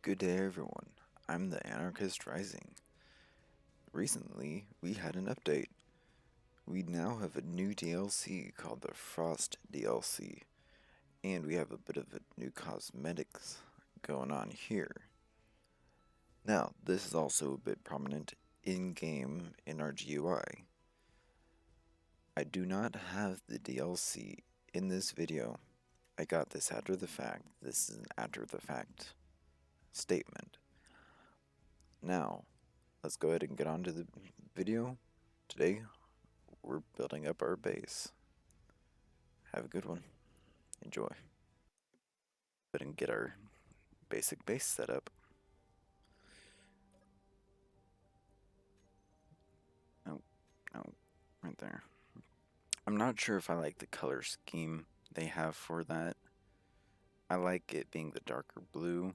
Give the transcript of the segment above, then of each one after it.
Good day, everyone. I'm the Anarchist Rising. Recently, we had an update. We now have a new DLC called the Frost DLC, and we have a bit of a new cosmetics going on here. Now, this is also a bit prominent in-game in our GUI. I do not have the DLC in this video. I got this after the fact. This is an after the fact statement. Now, let's go ahead and get on to the video. Today, we're building up our base. Have a good one. Enjoy. Go ahead and get our basic base set up. Oh, oh, right there. I'm not sure if I like the color scheme they have for that. I like it being the darker blue,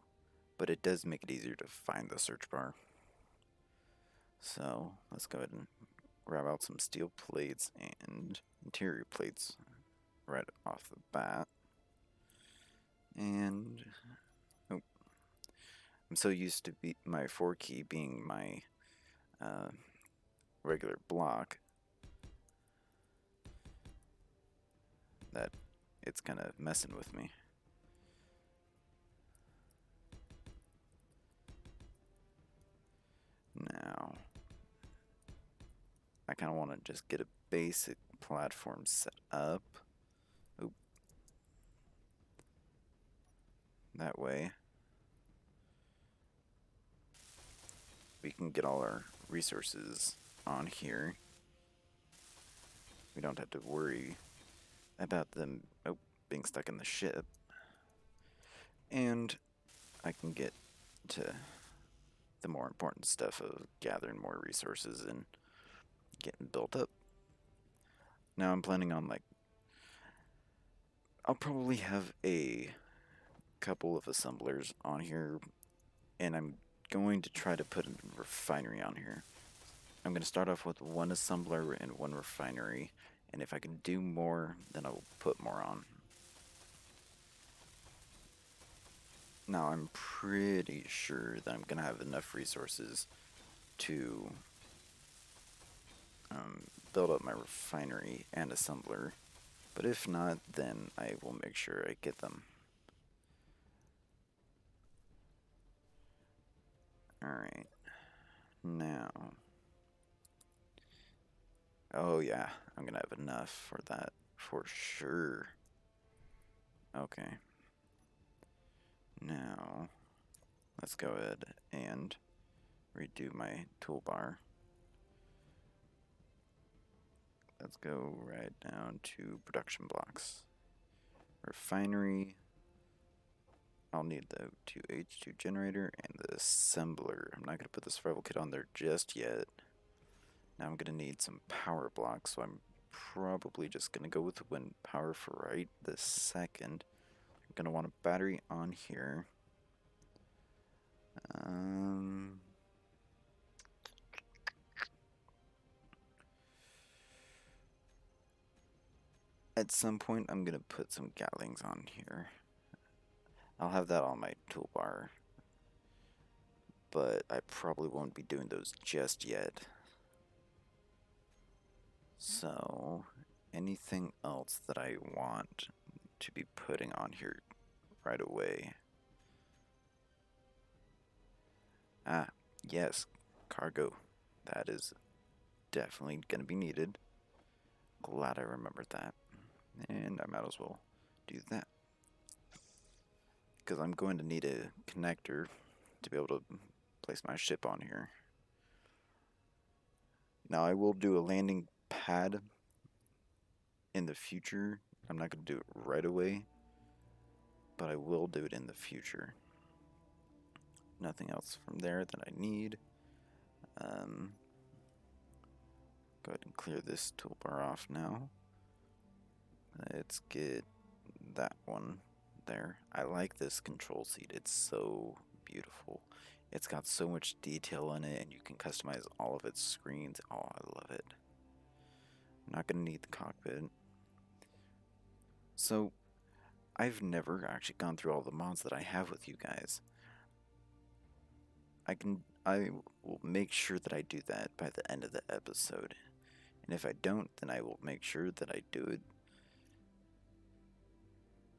but it does make it easier to find the search bar. So, let's go ahead and grab out some steel plates and interior plates right off the bat. And oh, I'm so used to my 4 key being my regular block that it's kind of messing with me. Now, I kind of want to just get a basic platform set up. Oop. That way, we can get all our resources on here. We don't have to worry about them being stuck in the ship. And I can get to the more important stuff of gathering more resources and getting built up. Now I'm planning on I'll probably have a couple of assemblers on here, and I'm going to try to put a refinery on here. I'm going to start off with one assembler and one refinery, and if I can do more, then I'll put more on. Now I'm pretty sure that I'm going to have enough resources to build up my refinery and assembler, but if not, then I will make sure I get them. Alright, now, oh yeah, I'm gonna have enough for that, for sure. Okay, now, let's go ahead and redo my toolbar. Let's go right down to production blocks. Refinery, I'll need the 2H2 generator and the assembler. I'm not going to put the survival kit on there just yet. Now I'm going to need some power blocks, so I'm probably just going to go with wind power for right this second. I'm going to want a battery on here. At some point, I'm going to put some Gatlings on here. I'll have that on my toolbar, but I probably won't be doing those just yet. So, anything else that I want to be putting on here right away? Ah, yes, cargo. That is definitely going to be needed. Glad I remembered that. And I might as well do that. Because I'm going to need a connector to be able to place my ship on here. Now I will do a landing pad in the future. I'm not going to do it right away, but I will do it in the future. Nothing else from there that I need. Go ahead and clear this toolbar off now. Let's get that one there. I like this control seat. It's so beautiful. It's got so much detail in it, and you can customize all of its screens. Oh, I love it. I'm not going to need the cockpit. So, I've never actually gone through all the mods that I have with you guys. I will make sure that I do that by the end of the episode. And if I don't, then I will make sure that I do it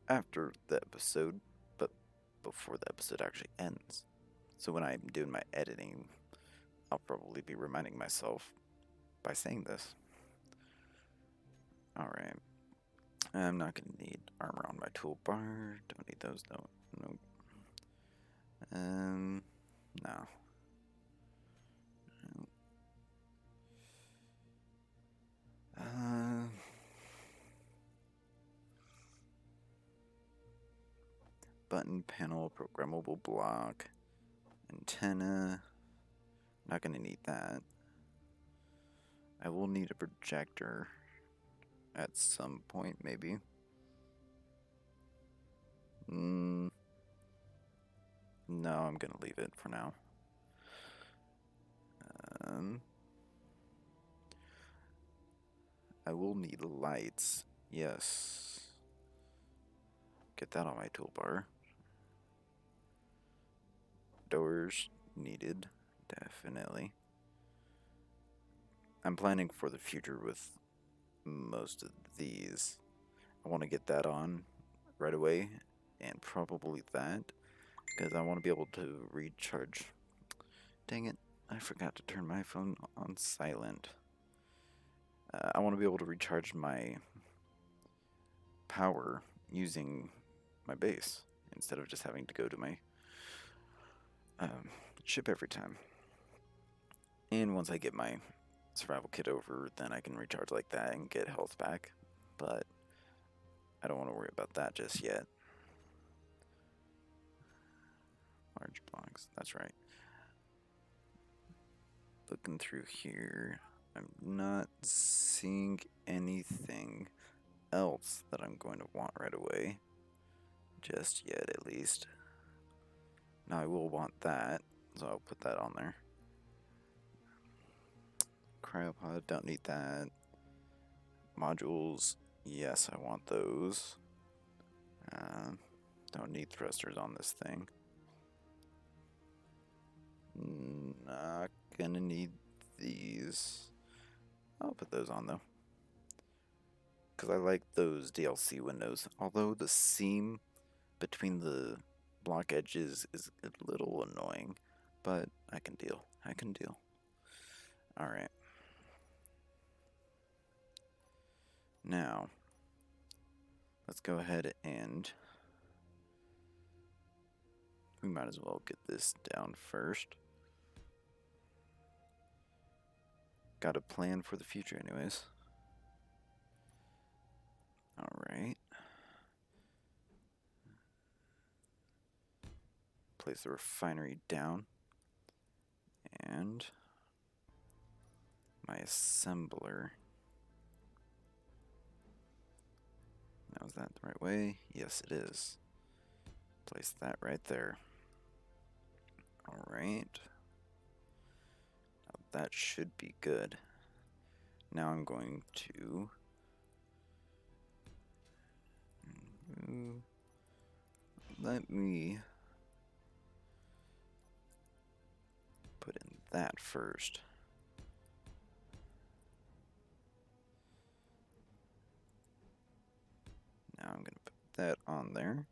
after the episode, but before the episode actually ends. So when I'm doing my editing, I'll probably be reminding myself by saying this. Alright. I'm not going to need armor on my toolbar. Don't need those, though. Nope. No. Button panel, programmable block, antenna. Not going to need that. I will need a projector at some point, maybe. No, I'm going to leave it for now. I will need lights. Yes. Get that on my toolbar. Doors needed. Definitely. I'm planning for the future with most of these. I want to get that on right away, and probably that, because I want to be able to recharge. Dang it, I forgot to turn my phone on silent. I want to be able to recharge my power using my base instead of just having to go to my ship every time. And once I get my survival kit over, then I can recharge like that and get health back. But I don't want to worry about that just yet. Large blocks, that's right. Looking through here, I'm not seeing anything else that I'm going to want right away. Just yet, at least. Now I will want that, so I'll put that on there. Cryopod, don't need that. Modules, yes, I want those. Don't need thrusters on this thing. Not gonna need these. I'll put those on though, because I like those DLC windows. Although the seam between the block edges is a little annoying, but I can deal. I can deal. Alright. Now, let's go ahead and we might as well get this down first. Got a plan for the future anyways. Alright. Place the refinery down. And my assembler. Now, is that the right way? Yes, it is. Place that right there. Alright. That should be good. Now I'm going to let me put in that first. Now I'm going to put that on there.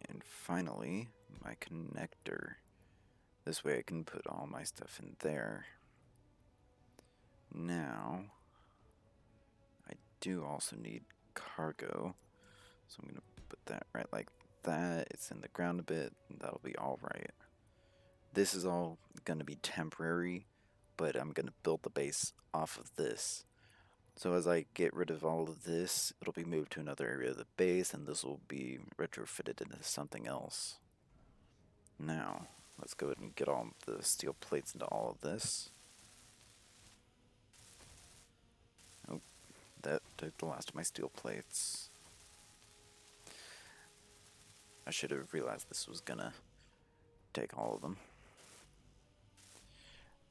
And finally, my connector. This way I can put all my stuff in there. Now, I do also need cargo. So I'm going to put that right like that. It's in the ground a bit, and that'll be alright. This is all going to be temporary, but I'm going to build the base off of this. So as I get rid of all of this, it'll be moved to another area of the base, and this will be retrofitted into something else. Now, let's go ahead and get all the steel plates into all of this. Oh, that took the last of my steel plates. I should have realized this was gonna take all of them.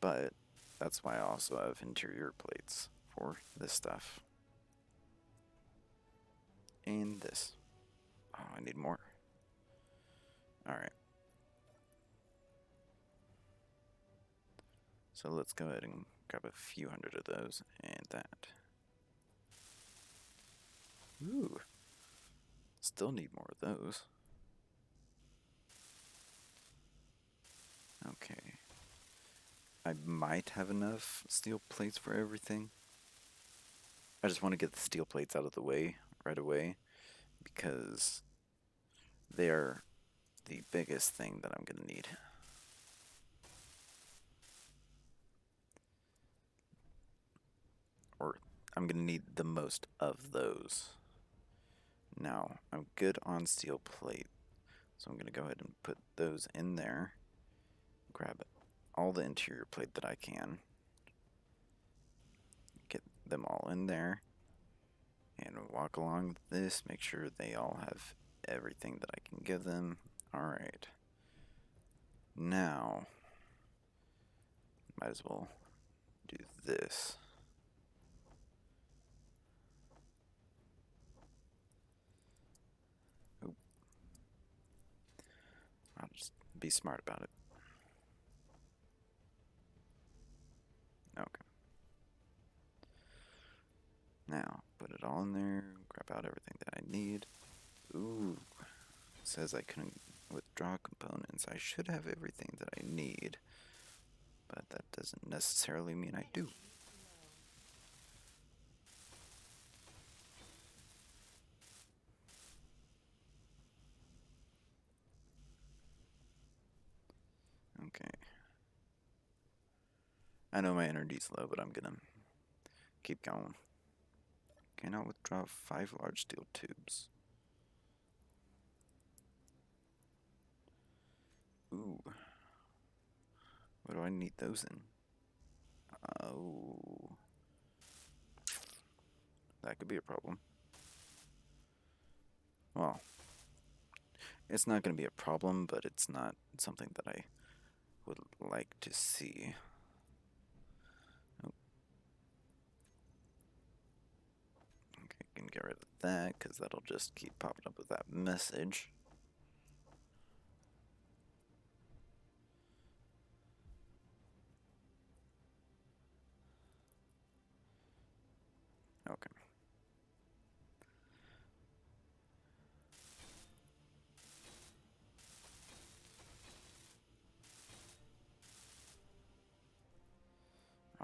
But that's why I also have interior plates for this stuff. And this. Oh, I need more. Alright. So let's go ahead and grab a few hundred of those and that. Ooh. Still need more of those. Okay. I might have enough steel plates for everything. I just want to get the steel plates out of the way right away because they are the biggest thing that I'm going to need. Or I'm going to need the most of those. Now, I'm good on steel plate, so I'm going to go ahead and put those in there. Grab all the interior plate that I can. Get them all in there. And walk along this, make sure they all have everything that I can give them. Alright. Now, might as well do this. Oop. I'll just be smart about it. Okay. Now, put it all in there, grab out everything that I need. Ooh, it says I couldn't withdraw components. I should have everything that I need, but that doesn't necessarily mean I do. Okay. I know my energy's low, but I'm gonna keep going. Cannot withdraw 5 large steel tubes. Ooh. What do I need those in? Oh. That could be a problem. Well, it's not going to be a problem, but it's not something that I would like to see. Oh. Okay, can get rid of that, because that'll just keep popping up with that message. Okay.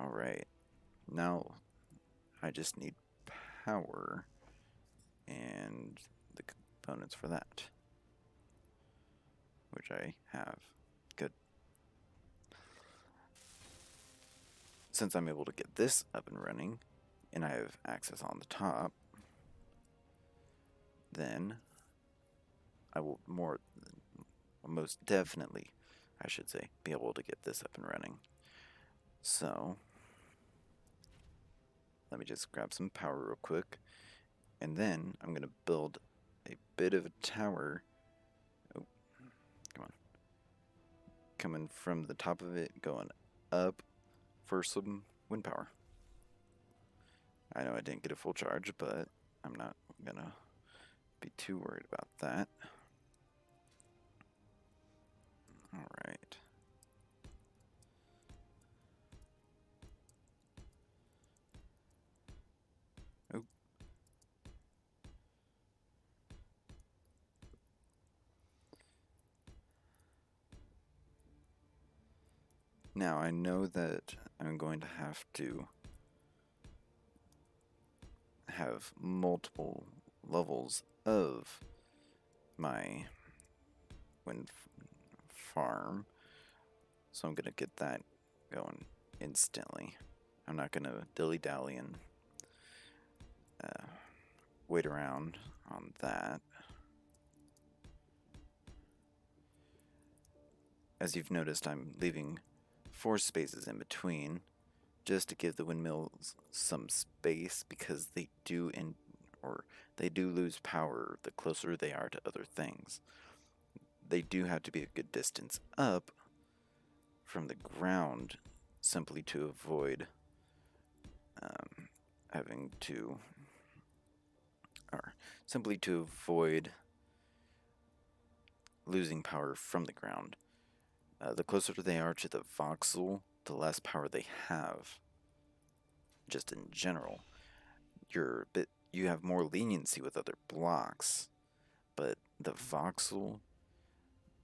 Alright. Now, I just need power and the components for that, which I have. Good. Since I'm able to get this up and running, and I have access on the top, then I will most definitely, I should say, be able to get this up and running. So, let me just grab some power real quick, and then I'm going to build a bit of a tower. Oh, come on. Coming from the top of it, going up for some wind power. I know I didn't get a full charge, but I'm not going to be too worried about that. Alright. Oh. Now I know that I'm going to have have multiple levels of my wind farm, so I'm gonna get that going instantly. I'm not gonna dilly-dally and wait around on that. As you've noticed, I'm leaving 4 spaces in between just to give the windmills some space, because they do lose power the closer they are to other things. They do have to be a good distance up from the ground, simply to avoid having to, or simply to avoid losing power from the ground. The closer they are to the voxel, the less power they have. Just in general, you have more leniency with other blocks, but the voxel,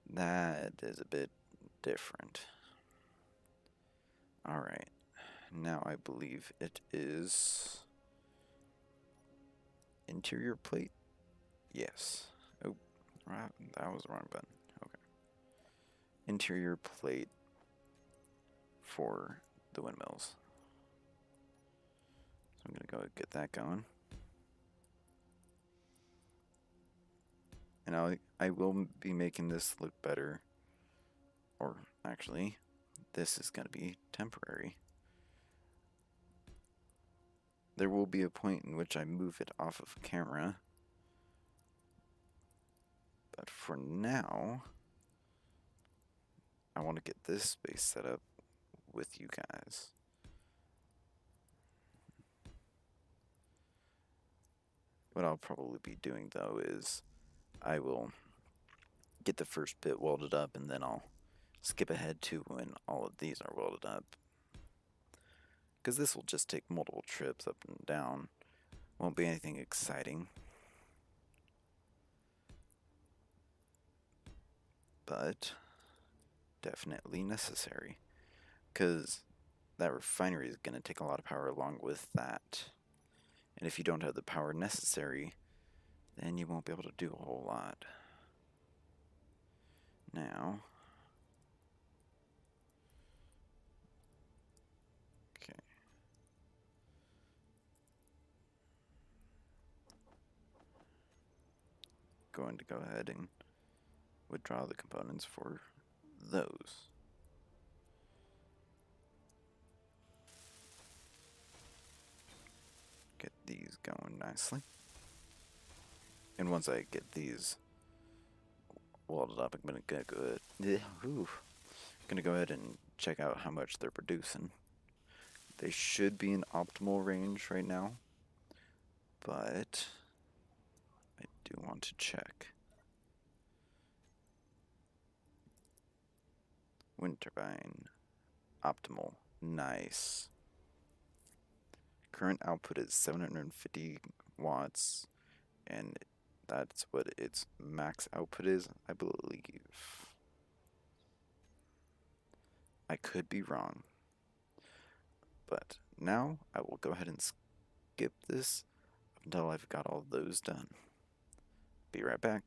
that is a bit different. Alright, now I believe it is interior plate. Yes. Oh, that was the wrong button. Okay. Interior plate for the windmills. So I'm going to go get that going. And I will be making this look better. Or actually, this is going to be temporary. There will be a point in which I move it off of camera. But for now, I want to get this space set up with you guys. What I'll probably be doing though is I will get the first bit welded up and then I'll skip ahead to when all of these are welded up. Because this will just take multiple trips up and down. Won't be anything exciting. But definitely necessary. Because that refinery is going to take a lot of power along with that. And if you don't have the power necessary, then you won't be able to do a whole lot. Now, okay. Going to go ahead and withdraw the components for those. Get these going nicely. And once I get these welded up, I'm gonna go ahead and check out how much they're producing. They should be in optimal range right now, but I do want to check. Wind turbine, optimal, nice. Current output is 750 watts, and that's what its max output is, I believe. I could be wrong. But now I will go ahead and skip this until I've got all those done. Be right back.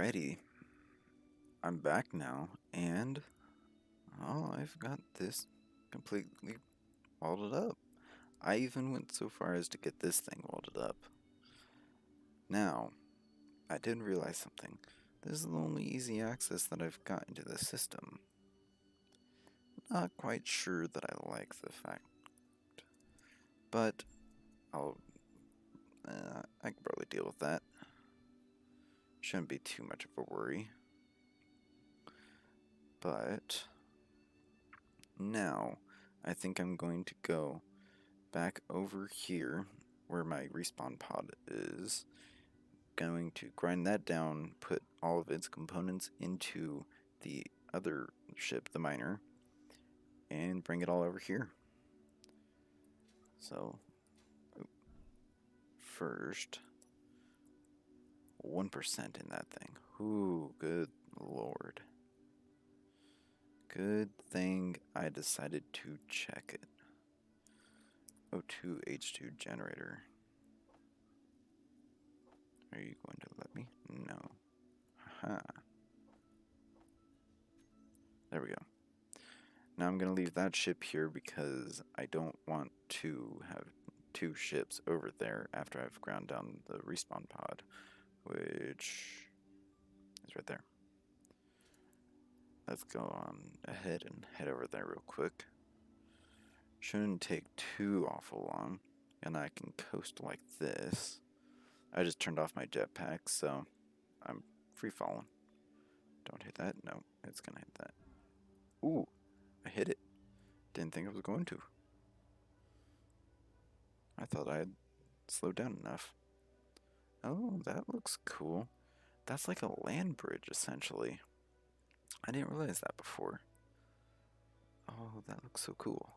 Alrighty, I'm back now, and I've got this completely welded up. I even went so far as to get this thing welded up. Now, I did realize something. This is the only easy access that I've got into the system. Not quite sure that I like the fact, but I can probably deal with that. Shouldn't be too much of a worry. But now, I think I'm going to go back over here where my respawn pod is, going to grind that down, put all of its components into the other ship, the miner, and bring it all over here. So, first, 1% in that thing. Ooh, good lord. Good thing I decided to check it. O2H2 generator. Are you going to let me? No. Haha. There we go. Now I'm going to leave that ship here because I don't want to have two ships over there after I've ground down the respawn pod, which is right there. Let's go on ahead and head over there real quick. Shouldn't take too awful long, and I can coast like this. I just turned off my jetpack, so I'm free falling. Don't hit that. No, it's gonna hit that. Ooh, I hit it. Didn't think I was going to. I thought I had slowed down enough. Oh, that looks cool. That's like a land bridge, essentially. I didn't realize that before. Oh, that looks so cool.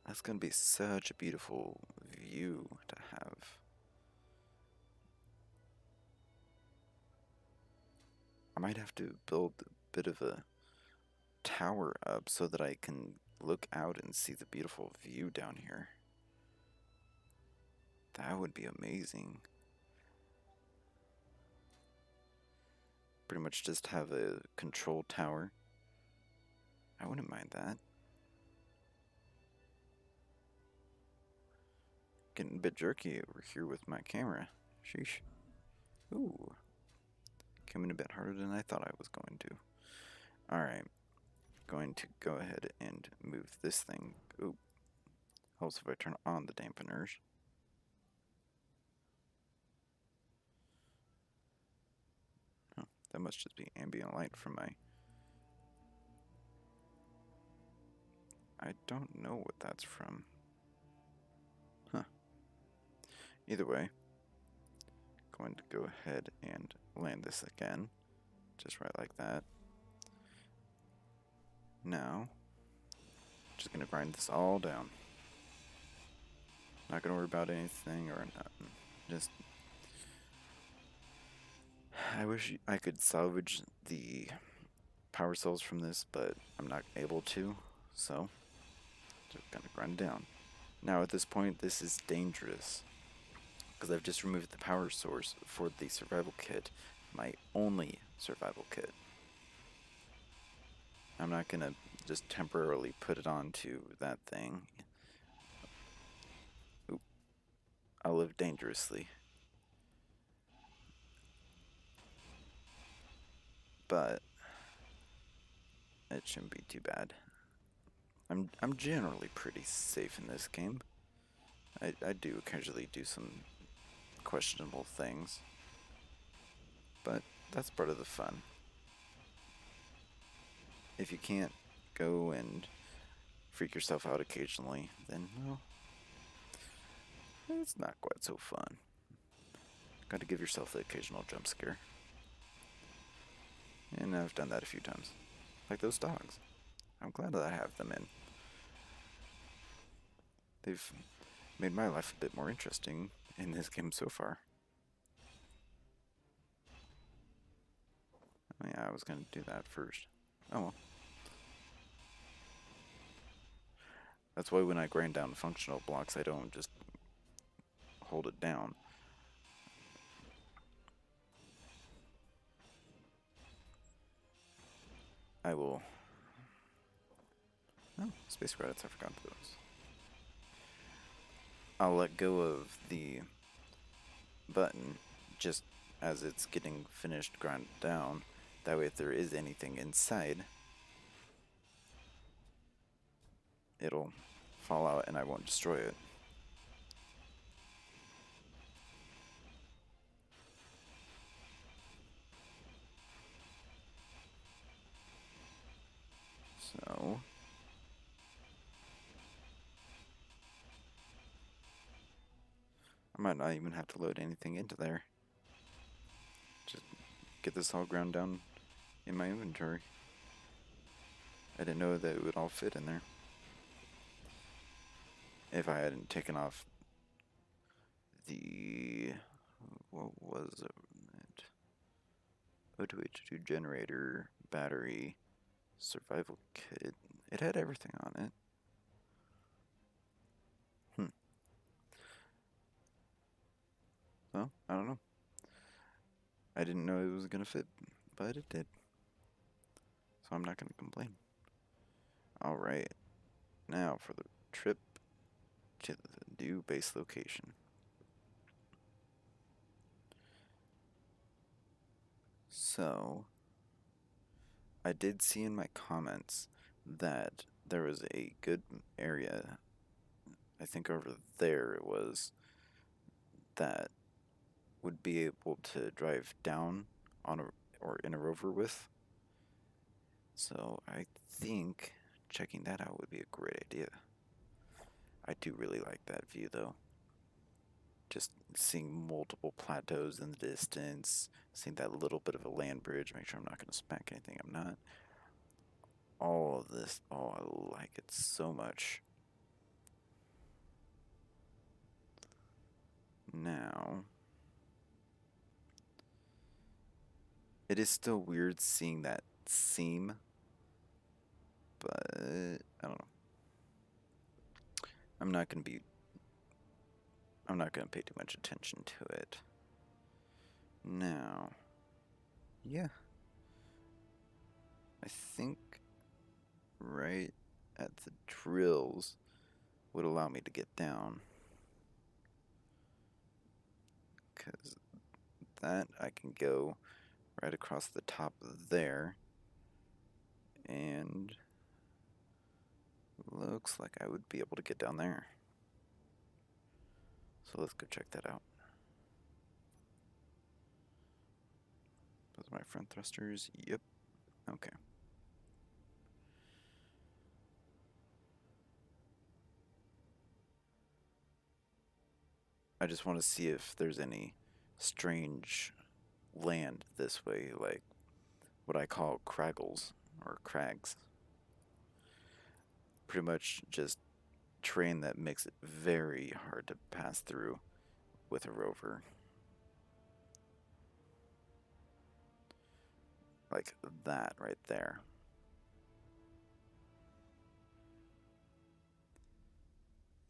That's gonna be such a beautiful view to have. I might have to build a bit of a tower up so that I can look out and see the beautiful view down here. That would be amazing. Pretty much just have a control tower. I wouldn't mind that. Getting a bit jerky over here with my camera. Sheesh. Ooh. Came in a bit harder than I thought I was going to. Alright. Going to go ahead and move this thing. Ooh. Helps if I turn on the dampeners. Oh, that must just be ambient light from my... I don't know what that's from. Huh. Either way, going to go ahead and land this again. Just right like that. Now, just gonna grind this all down. Not gonna worry about anything or nothing. Just, I wish I could salvage the power cells from this, but I'm not able to, so just gonna grind it down. Now at this point, this is dangerous because I've just removed the power source for the survival kit, my only survival kit. I'm not gonna just temporarily put it onto that thing. Oop. I'll live dangerously. But it shouldn't be too bad. I'm generally pretty safe in this game. I do occasionally do some questionable things, but that's part of the fun. If you can't go and freak yourself out occasionally, then, well, it's not quite so fun. Gotta give yourself the occasional jump scare. And I've done that a few times. Like those dogs. I'm glad that I have them in. They've made my life a bit more interesting in this game so far. Oh yeah, I was gonna do that first. Oh well. That's why when I grind down functional blocks, I don't just hold it down. I will... Oh, space credits, I forgot those. I'll let go of the button just as it's getting finished ground down. That way if there is anything inside, it'll fall out and I won't destroy it. So... I might not even have to load anything into there. Just get this all ground down in my inventory. I didn't know that it would all fit in there. If I hadn't taken off the... what was it? O2H2 generator, battery, survival kit. It had everything on it. Well, I don't know. I didn't know it was gonna fit, but it did. So I'm not gonna complain. Alright, now for the trip to the new base location. So, I did see in my comments that there was a good area, I think over there it was, that would be able to drive down on a or in a rover with. So I think checking that out would be a great idea. I do really like that view though. Just seeing multiple plateaus in the distance, seeing that little bit of a land bridge, make sure I'm not going to smack anything I'm not. All of this, oh, I like it so much. Now, it is still weird seeing that seam, but I don't know. I'm not going to pay too much attention to it. Now, yeah. I think right at the drills would allow me to get down. Because that I can go right across the top of there. And looks like I would be able to get down there. So let's go check that out. Those are my front thrusters. Yep. Okay. I just want to see if there's any strange land this way, like what I call craggles or crags. Pretty much just terrain that makes it very hard to pass through with a rover. Like that right there.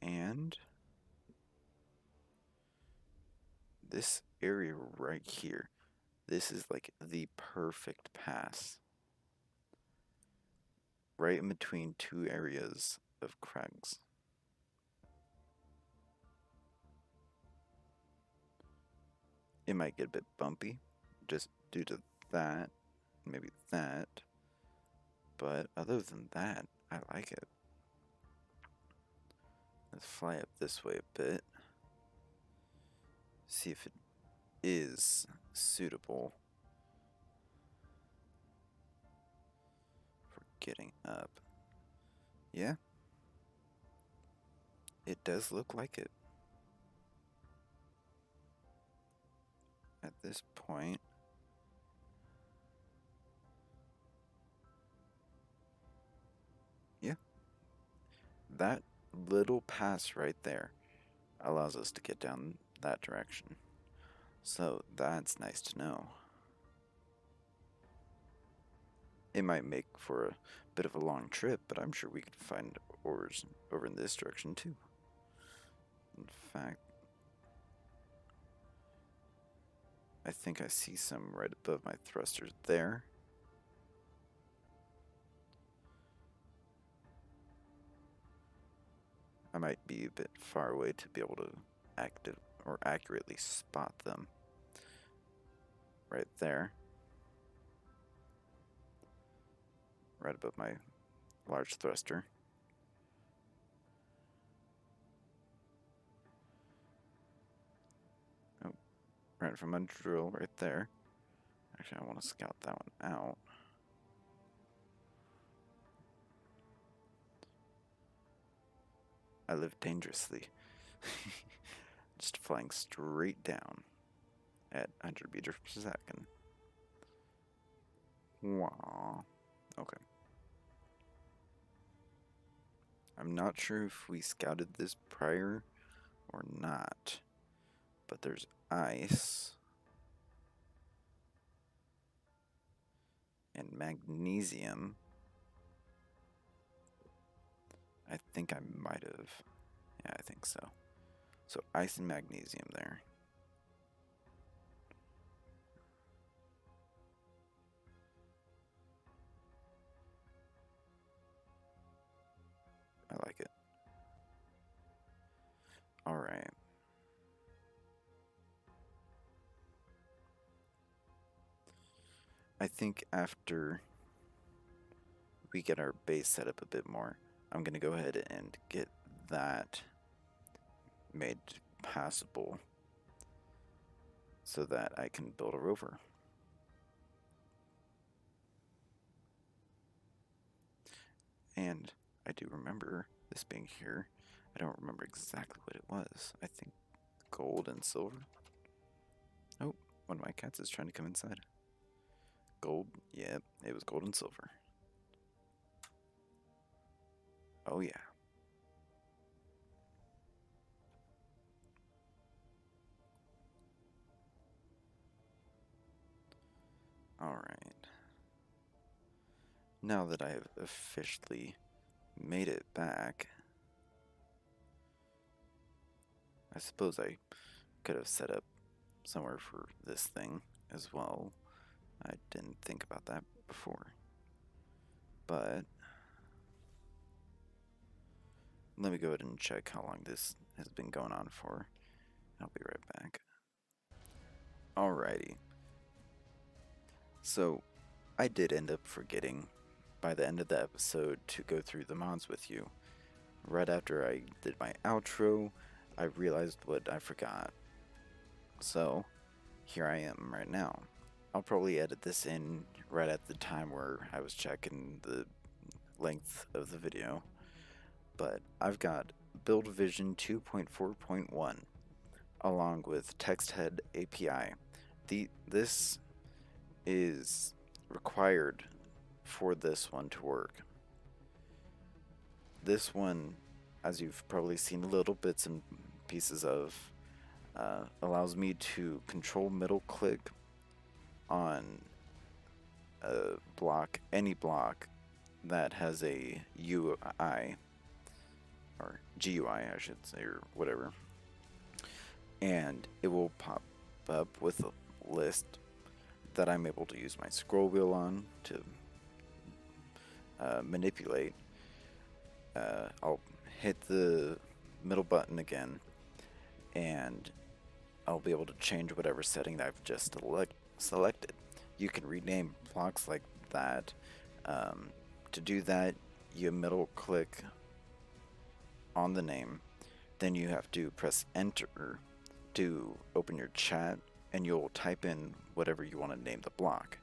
And this area right here, this is like the perfect pass. Right in between two areas of crags. It might get a bit bumpy just due to that, maybe that. But other than that, I like it. Let's fly up this way a bit. See if it is suitable for getting up. Yeah. It does look like it. At this point, yeah. That little pass right there allows us to get down that direction. So that's nice to know. It might make for a bit of a long trip, but I'm sure we could find ores over in this direction too. In fact, I think I see some right above my thrusters there. I might be a bit far away to be able to accurately spot them. Right there. Right above my large thruster. Oh, right from a drill right there. Actually, I want to scout that one out. I live dangerously. Just flying straight down at 100 meters per second. Wow. Okay. I'm not sure if we scouted this prior or not, but there's ice and magnesium. I think I might have. Yeah, I think so. So ice and magnesium there. I like it. All right. I think after we get our base set up a bit more, I'm going to go ahead and get that made passable so that I can build a rover. And I do remember this being here. I don't remember exactly what it was. I think gold and silver. Oh, one of my cats is trying to come inside. Gold, yeah, it was gold and silver. Oh yeah. Alright. Now that I have officially made it back, I suppose I could have set up somewhere for this thing as well. I didn't think about that before. But let me go ahead and check how long this has been going on for. I'll be right back. Alrighty. So, I did end up forgetting by the end of the episode to go through the mods with you. Right after I did my outro, I realized what I forgot. So, here I am right now. I'll probably edit this in right at the time where I was checking the length of the video. But I've got Build Vision 2.4.1 along with TextHead API. This is required for this one to work. This one, as you've probably seen little bits and pieces of, allows me to control middle click on a block, any block that has a UI, or GUI I should say, or whatever, and it will pop up with a list that I'm able to use my scroll wheel on to manipulate. I'll hit the middle button again, and I'll be able to change whatever setting that I've just selected. You can rename blocks like that. To do that, you middle click on the name, then you have to press enter to open your chat, and you'll type in whatever you want to name the block.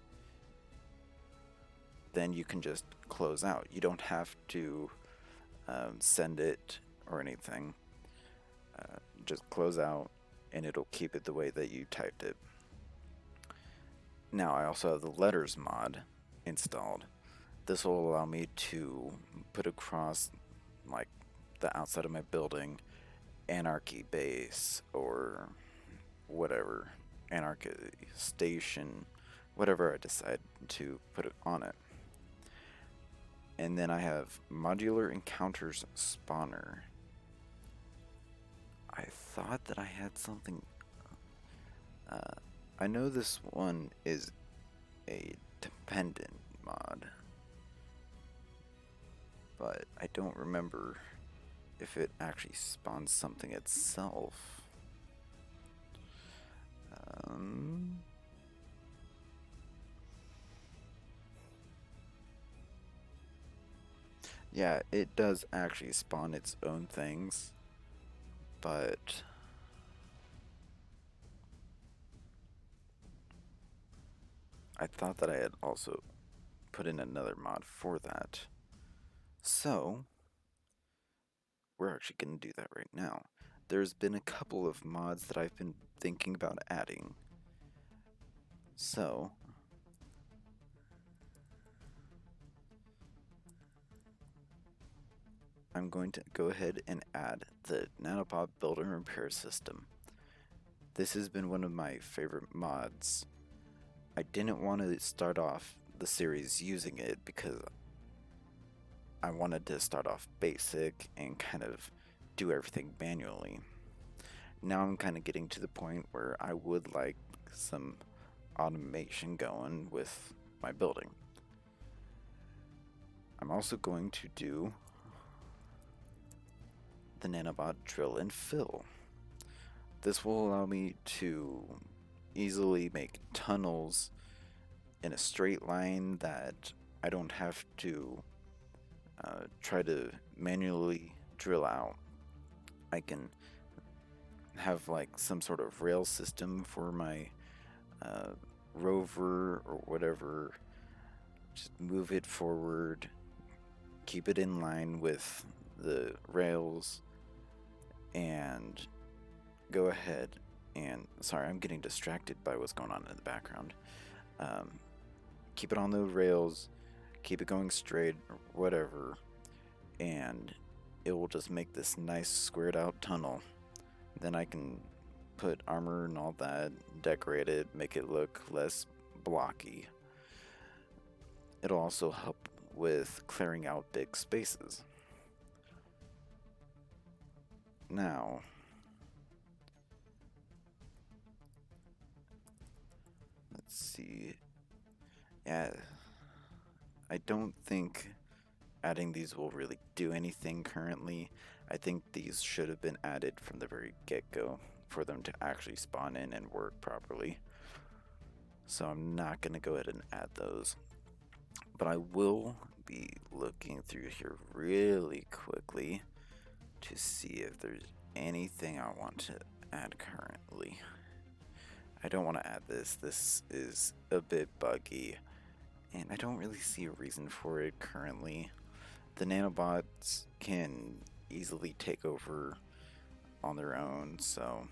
Then you can just close out. You don't have to send it or anything. Just close out, and it'll keep it the way that you typed it. Now I also have the letters mod installed. This will allow me to put across like the outside of my building Anarchy Base or whatever, Anarchy Station, whatever I decide to put it on it. And then I have Modular Encounters Spawner. I thought that I had something. I know this one is a dependent mod, but I don't remember if it actually spawns something itself. Um, yeah, it does actually spawn its own things, but I thought that I had also put in another mod for that. So, we're actually going to do that right now. There's been a couple of mods that I've been thinking about adding. So, I'm going to go ahead and add the Nanobot Build and Repair System. This has been one of my favorite mods. I didn't want to start off the series using it because I wanted to start off basic and kind of do everything manually. Now I'm kind of getting to the point where I would like some automation going with my building. I'm also going to do the Nanobot Drill and Fill. This will allow me to easily make tunnels in a straight line that I don't have to try to manually drill out. I can have like some sort of rail system for my rover or whatever. Just move it forward, keep it in line with the rails, and go ahead and, sorry, I'm getting distracted by what's going on in the background. Keep it on the rails, keep it going straight, or whatever, and it will just make this nice squared out tunnel. Then I can put armor and all that, decorate it, make it look less blocky. It'll also help with clearing out big spaces. Now, let's see. Yeah, I don't think adding these will really do anything currently. I think these should have been added from the very get-go for them to actually spawn in and work properly. So I'm not going to go ahead and add those. But I will be looking through here really quickly to see if there's anything I want to add currently. I don't want to add this. This is a bit buggy, and I don't really see a reason for it currently. The nanobots can easily take over on their own, so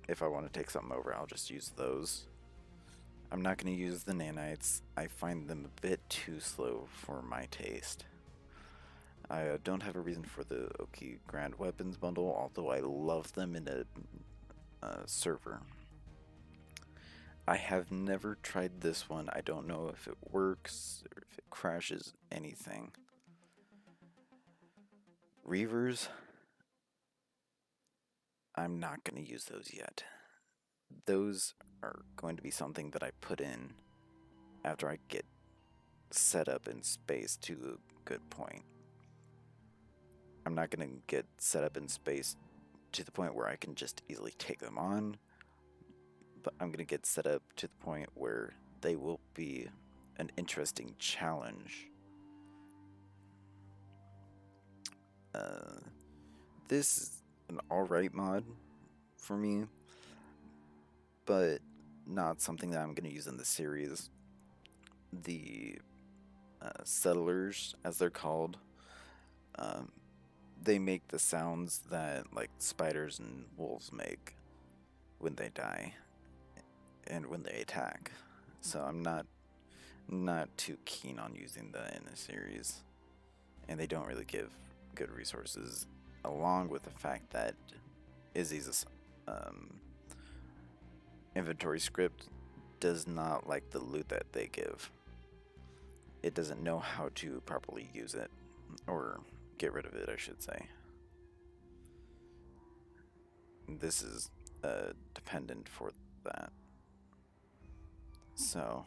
if I want to take something over, I'll just use those. I'm not going to use the nanites. I find them a bit too slow for my taste. I don't have a reason for the Oki Grand Weapons bundle, although I love them in a server. I have never tried this one. I don't know if it works or if it crashes anything. Reavers, I'm not going to use those yet. Those are going to be something that I put in after I get set up in space to a good point. I'm not going to get set up in space to the point where I can just easily take them on, but I'm going to get set up to the point where they will be an interesting challenge. This is an alright mod for me, but not something that I'm going to use in the series. The settlers, as they're called, they make the sounds that like spiders and wolves make when they die and when they attack. So I'm not too keen on using that in a series, and they don't really give good resources, along with the fact that Izzy's inventory script does not like the loot that they give. It doesn't know how to properly use it, or get rid of it, I should say. This is dependent for that. So,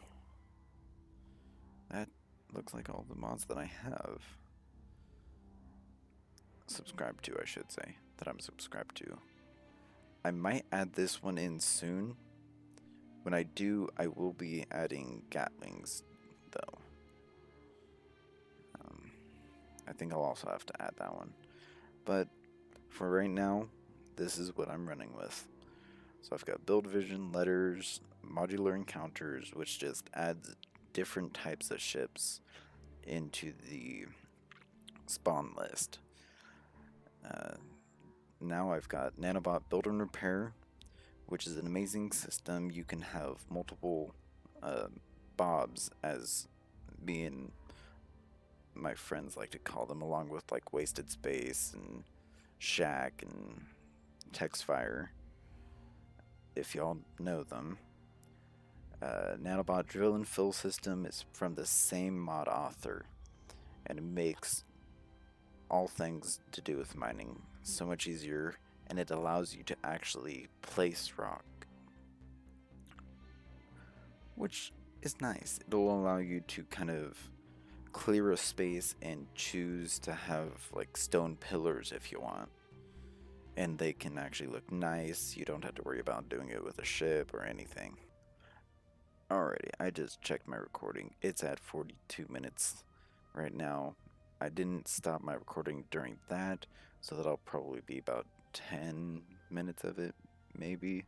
that looks like all the mods that I have. subscribed to, I should say, that I'm subscribed to. I might add this one in soon. When I do, I will be adding Gatlings, though. I think I'll also have to add that one. But for right now, this is what I'm running with. So I've got build vision, letters, modular encounters, which just adds different types of ships into the spawn list. Now I've got Nanobot Build and Repair, which is an amazing system. You can have multiple Bobs, as me and my friends like to call them, along with like Wasted Space and Shack and Textfire, if y'all know them. Nanobot Drill and Fill system is from the same mod author, and it makes all things to do with mining so much easier, and it allows you to actually place rock, which is nice. It'll allow you to kind of clear a space and choose to have like stone pillars if you want, and they can actually look nice. You don't have to worry about doing it with a ship or anything. Alrighty, I just checked my recording. It's at 42 minutes right now. I didn't stop my recording during that, so that'll probably be about 10 minutes of it, maybe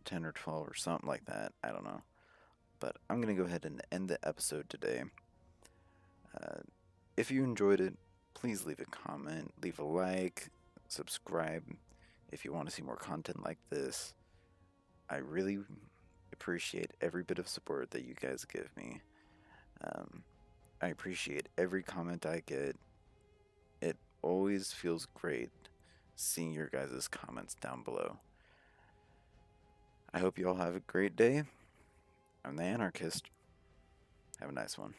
10 or 12 or something like that. I don't know. But I'm going to go ahead and end the episode today. If you enjoyed it, please leave a comment, leave a like, subscribe if you want to see more content like this. I really appreciate every bit of support that you guys give me. I appreciate every comment I get. It always feels great seeing your guys' comments down below. I hope you all have a great day. I'm the Anarchist. Have a nice one.